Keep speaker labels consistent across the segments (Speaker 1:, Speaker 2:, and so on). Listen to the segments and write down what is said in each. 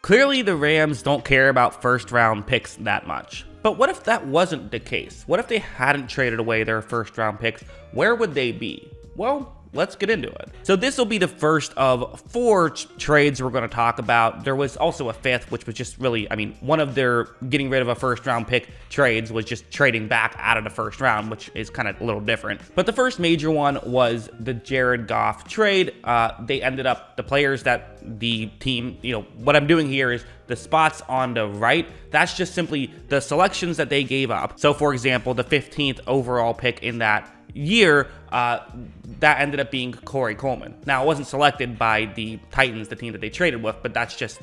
Speaker 1: Clearly, the Rams don't care about first-round picks that much. But what if that wasn't the case? What if they hadn't traded away their first-round picks? Where would they be? Well, let's get into it. So this will be the first of 4 trades we're going to talk about. There was also a 5th, which was just really, one of their getting rid of a first-round pick trades was just trading back out of the first round, which is kind of a little different. But the first major one was the Jared Goff trade. They ended up, the players that the team, what I'm doing here is the spots on the right, that's just simply the selections that they gave up. So for example, the 15th overall pick in that year, that ended up being Corey Coleman. Now, it wasn't selected by the Titans, the team that they traded with, but that's just,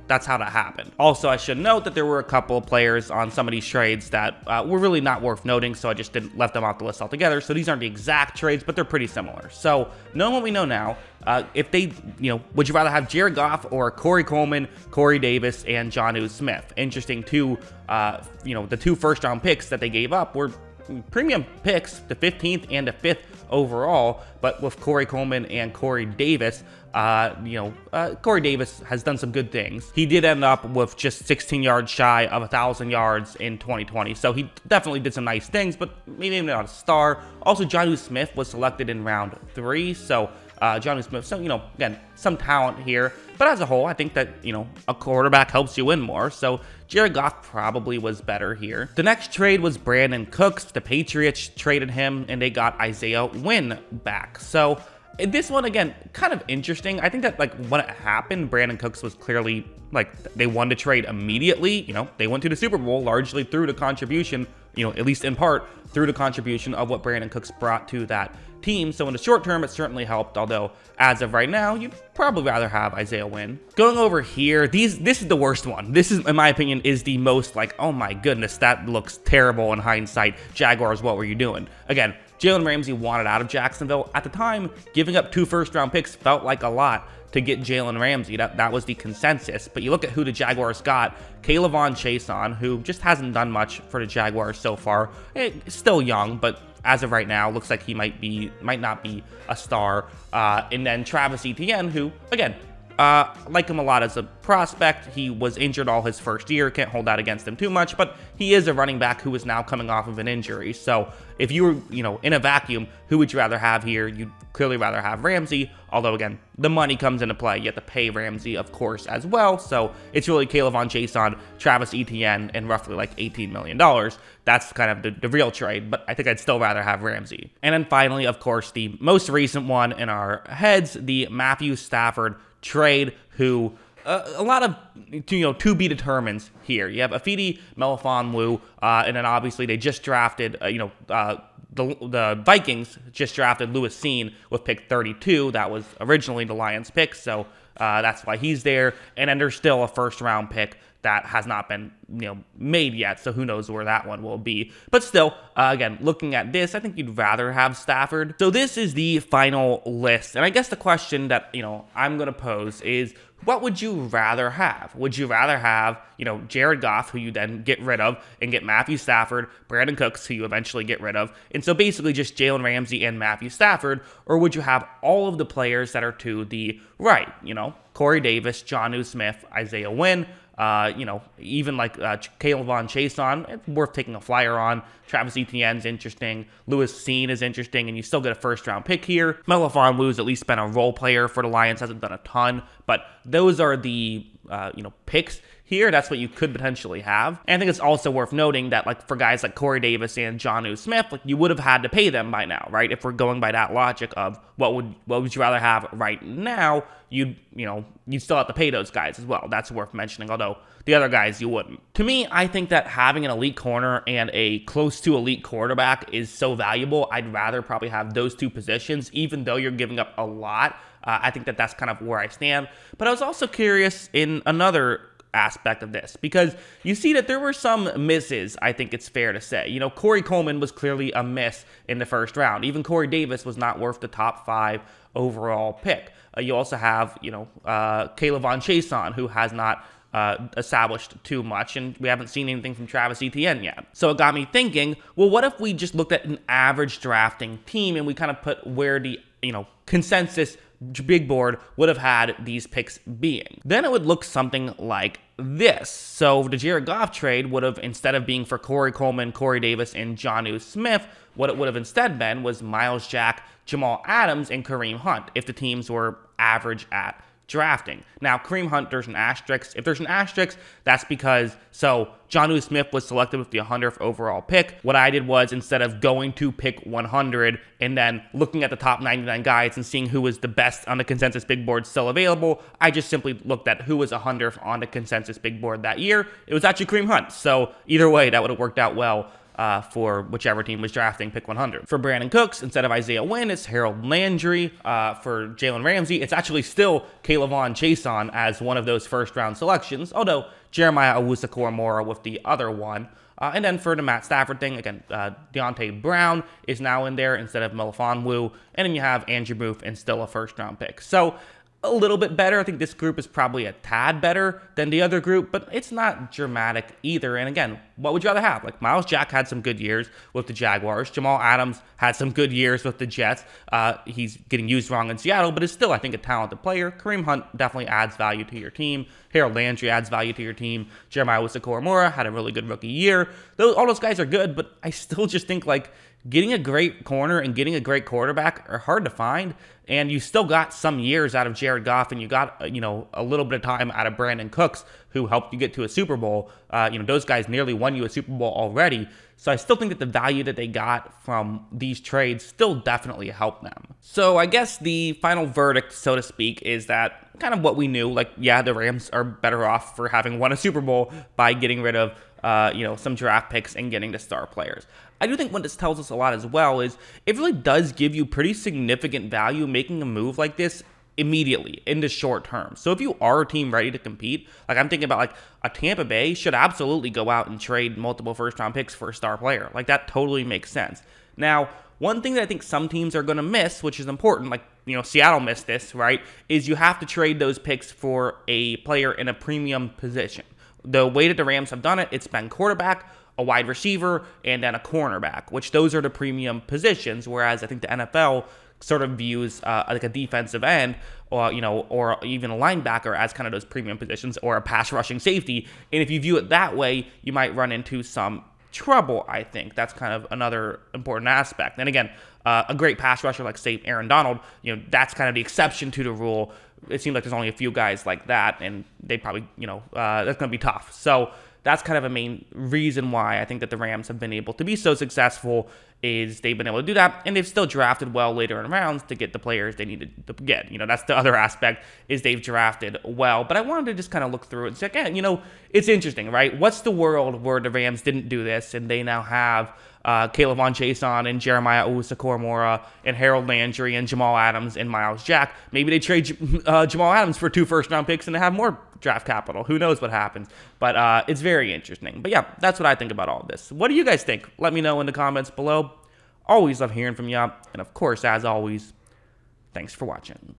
Speaker 1: that's how that happened. Also, I should note that there were a couple of players on some of these trades that were really not worth noting, so I just left them off the list altogether. So these aren't the exact trades, but they're pretty similar. So knowing what we know now, if they, would you rather have Jared Goff or Corey Coleman, Corey Davis, and Jonnu Smith? Interesting too, the 2 first-round picks that they gave up were premium picks, the 15th and the 5th overall, but with Corey Coleman and Corey Davis, Corey Davis has done some good things. He did end up with just 16 yards shy of 1,000 yards in 2020, so he definitely did some nice things, but maybe not a star. Also, Jonnu Smith was selected in round 3, so Jonnu Smith, so, again, some talent here. But as a whole, I think that, a quarterback helps you win more. So Jared Goff probably was better here. The next trade was Brandon Cooks. The Patriots traded him, and they got Isaiah Wynn back. So this one, again, kind of interesting. I think that, when it happened, Brandon Cooks was clearly, they wanted to trade immediately. They went to the Super Bowl largely through the contribution, at least in part, through the contribution of what Brandon Cooks brought to that team. So in the short term, it certainly helped, although as of right now, you'd probably rather have Isaiah Wynn. Going over here, this is the worst one. This is, in my opinion, is the most oh my goodness, that looks terrible in hindsight. Jaguars, what were you doing? Again, Jalen Ramsey wanted out of Jacksonville. At the time, giving up 2 first-round picks felt like a lot to get Jalen Ramsey. That was the consensus. But you look at who the Jaguars got, Kayvon Chason, who just hasn't done much for the Jaguars so far. Still young, but as of right now, looks like he might not be a star. And then Travis Etienne, who, again, like him a lot as a prospect. He was injured all his first year. Can't hold that against him too much, but he is a running back who is now coming off of an injury. So if you were, in a vacuum, who would you rather have here? You'd clearly rather have Ramsey, although again, the money comes into play. You have to pay Ramsey, of course, as well. So it's really Kayvon Chason, Travis Etienne, and roughly $18 million. That's kind of the real trade, but I think I'd still rather have Ramsey. And then finally, of course, the most recent one in our heads, the Matthew Stafford trade, who a lot of to be determined here. You have Afidi Melifonwu, and then obviously they just drafted the Vikings just drafted Lewis Cine with pick 32. That was originally the Lions pick, so that's why he's there. And then there's still a first-round pick that has not been made yet, so who knows where that one will be. But still, again, looking at this, I think you'd rather have Stafford. So this is the final list, and I guess the question that I'm going to pose is, what would you rather have? Would you rather have, Jared Goff, who you then get rid of, and get Matthew Stafford, Brandon Cooks, who you eventually get rid of, and so basically just Jalen Ramsey and Matthew Stafford, or would you have all of the players that are to the right, Corey Davis, Jonnu Smith, Isaiah Wynn, even Kayvon Chason, it's worth taking a flyer on. Travis Etienne's interesting. Lewis Cine is interesting, and you still get a first-round pick here. Melifonwu's at least been a role player for the Lions, hasn't done a ton, but those are the, picks here. That's what you could potentially have. And I think it's also worth noting that, for guys like Corey Davis and Jonnu Smith, you would have had to pay them by now, right? If we're going by that logic of what would you rather have right now, you'd still have to pay those guys as well. That's worth mentioning, although the other guys you wouldn't. To me, I think that having an elite corner and a close to elite quarterback is so valuable. I'd rather probably have those 2 positions, even though you're giving up a lot. I think that that's kind of where I stand. But I was also curious in another aspect of this, because you see that there were some misses, I think it's fair to say. Corey Coleman was clearly a miss in the first round. Even Corey Davis was not worth the top 5 overall pick. You also have, Kayvon Chason, who has not established too much, and we haven't seen anything from Travis Etienne yet. So it got me thinking, well, what if we just looked at an average drafting team and we kind of put where the, consensus big board would have had these picks being. Then it would look something like this. So the Jared Goff trade would have, instead of being for Corey Coleman, Corey Davis, and Jonnu Smith, what it would have instead been was Myles Jack, Jamal Adams, and Kareem Hunt if the teams were average at drafting. Now, Kareem Hunt, there's an asterisk. If there's an asterisk, that's because, so Jonnu Smith was selected with the 100th overall pick. What I did was, instead of going to pick 100 and then looking at the top 99 guys and seeing who was the best on the consensus big board still available, I just simply looked at who was 100th on the consensus big board that year. It was actually Kareem Hunt. So either way, that would have worked out well for whichever team was drafting pick 100. For Brandon Cooks, instead of Isaiah Wynn, it's Harold Landry. For Jalen Ramsey, it's actually still Kayvon Chason as one of those first-round selections, although Jeremiah Owusu-Koramoah with the other one. And then for the Matt Stafford thing, again, Deontay Brown is now in there instead of Melifonwu. And then you have Andrew Booth and still a first-round pick. So a little bit better. I think this group is probably a tad better than the other group, but it's not dramatic either. And again, what would you rather have? Like, Myles Jack had some good years with the Jaguars. Jamal Adams had some good years with the Jets. He's getting used wrong in Seattle, but is still, I think, a talented player. Kareem Hunt definitely adds value to your team. Harold Landry adds value to your team. Jeremiah Owusu-Koramoah had a really good rookie year. All those guys are good, but I still just think, like, getting a great corner and getting a great quarterback are hard to find, and you still got some years out of Jared Goff, and you got, a little bit of time out of Brandon Cooks, who helped you get to a Super Bowl. Those guys nearly won you a Super Bowl already, so I still think that the value that they got from these trades still definitely helped them. So I guess the final verdict, so to speak, is that kind of what we knew. Like, yeah, the Rams are better off for having won a Super Bowl by getting rid of some draft picks and getting the star players. I do think what this tells us a lot as well is it really does give you pretty significant value making a move like this immediately in the short term. So if you are a team ready to compete, like I'm thinking about, like, a Tampa Bay should absolutely go out and trade multiple first-round picks for a star player. Like, that totally makes sense. Now, one thing that I think some teams are going to miss, which is important, like, Seattle missed this, right, is you have to trade those picks for a player in a premium position. The way that the Rams have done it, it's been quarterback, a wide receiver, and then a cornerback, which those are the premium positions, whereas I think the NFL sort of views like a defensive end or even a linebacker as kind of those premium positions, or a pass rushing safety. And if you view it that way, you might run into some trouble. I think that's kind of another important aspect. And again, a great pass rusher like, say, Aaron Donald, that's kind of the exception to the rule. It seems like there's only a few guys like that, and they probably, that's going to be tough. So that's kind of a main reason why I think that the Rams have been able to be so successful, is they've been able to do that, and they've still drafted well later in rounds to get the players they needed to get. That's the other aspect, is they've drafted well. But I wanted to just kind of look through it and say, again, it's interesting, right? What's the world where the Rams didn't do this, and they now have Kayvon Chason and Jeremiah Owusu-Koramoah and Harold Landry and Jamal Adams and Myles Jack? Maybe they trade Jamal Adams for 2 first-round picks and they have more draft capital. Who knows what happens? But it's very interesting. But yeah, that's what I think about all of this. What do you guys think? Let me know in the comments below. Always love hearing from you. And of course, as always, thanks for watching.